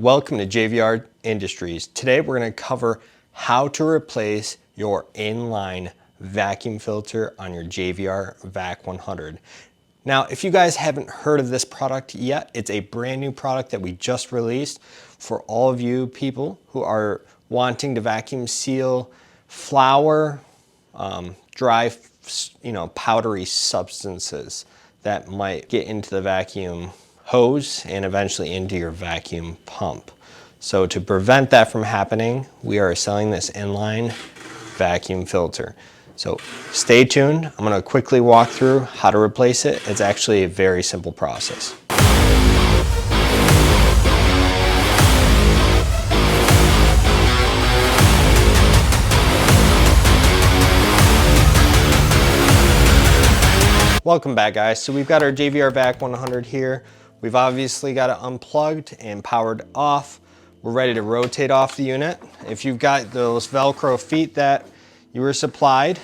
Welcome to JVR Industries. Today we're going to cover how to replace your inline vacuum filter on your JVR Vac100. Now, if you guys haven't heard of this product yet, it's a brand new product that we just released for all of you people who are wanting to vacuum seal flour, dry, powdery substances that might get into the vacuum hose and eventually into your vacuum pump. So to prevent that from happening, we are selling this inline vacuum filter. So stay tuned. I'm going to quickly walk through how to replace it. It's actually a very simple process. Welcome back, guys. So we've got our JVR Vac100 here. We've obviously got it unplugged and powered off. We're ready to rotate off the unit. If you've got those Velcro feet that you were supplied,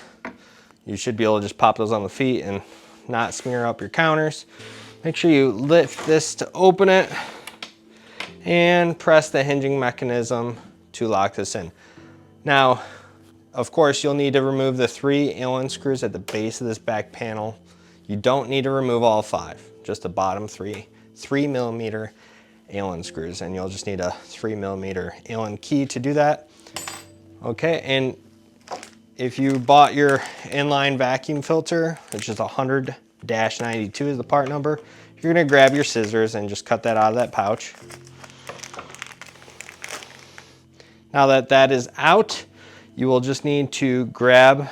you should be able to just pop those on the feet and not smear up your counters. Make sure you lift this to open it and press the hinging mechanism to lock this in. Now, of course, you'll need to remove the 3 Allen screws at the base of this back panel. You don't need to remove all 5, just the bottom 3mm Allen screws, and you'll just need a 3mm Allen key to do that. Okay, and if you bought your inline vacuum filter, which is 100-92 is the part number, you're gonna grab your scissors and just cut that out of that pouch. Now that that is out, you will just need to grab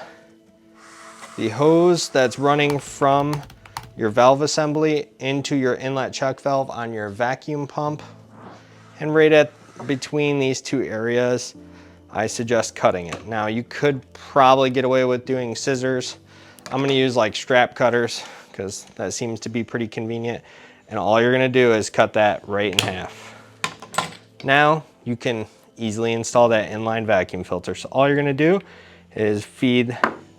the hose that's running from your valve assembly into your inlet check valve on your vacuum pump. And right at between these 2 areas, I suggest cutting it. Now you could probably get away with doing scissors. I'm gonna use like strap cutters because that seems to be pretty convenient. And all you're gonna do is cut that right in half. Now you can easily install that inline vacuum filter. So all you're gonna do is feed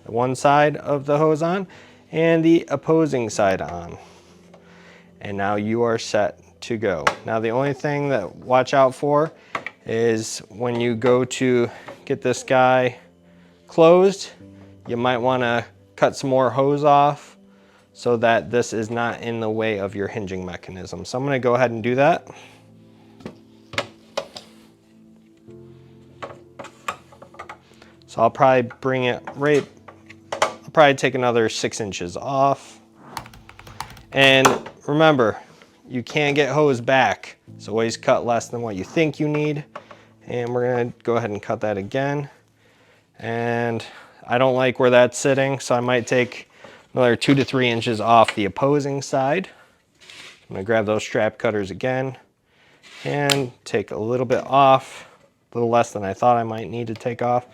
one side of the hose on and the opposing side on. And now you are set to go. Now the only thing that watch out for is when you go to get this guy closed, you might want to cut some more hose off so that this is not in the way of your hinging mechanism. So I'm going to go ahead and do that. So I'll probably bring it right, I'll probably take another 6 inches off. And remember, you can't get hose back, so always cut less than what you think you need. And we're gonna go ahead and cut that again. And I don't like where that's sitting, so I might take another 2 to 3 inches off the opposing side. I'm gonna grab those strap cutters again and take a little bit off, a little less than I thought I might need to take off,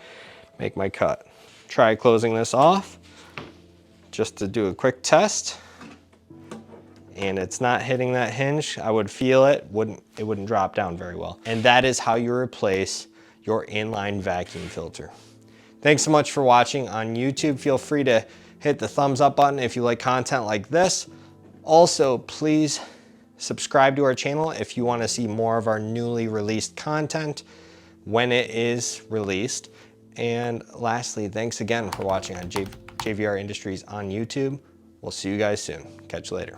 make my cut. Try closing this off just to do a quick test. And it's not hitting that hinge. I would feel it wouldn't drop down very well. And that is how you replace your inline vacuum filter. Thanks so much for watching on YouTube. Feel free to hit the thumbs up button if you like content like this. Also, please subscribe to our channel if you want to see more of our newly released content when it is released. And lastly, thanks again for watching on JVR Industries on YouTube. We'll see you guys soon. Catch you later.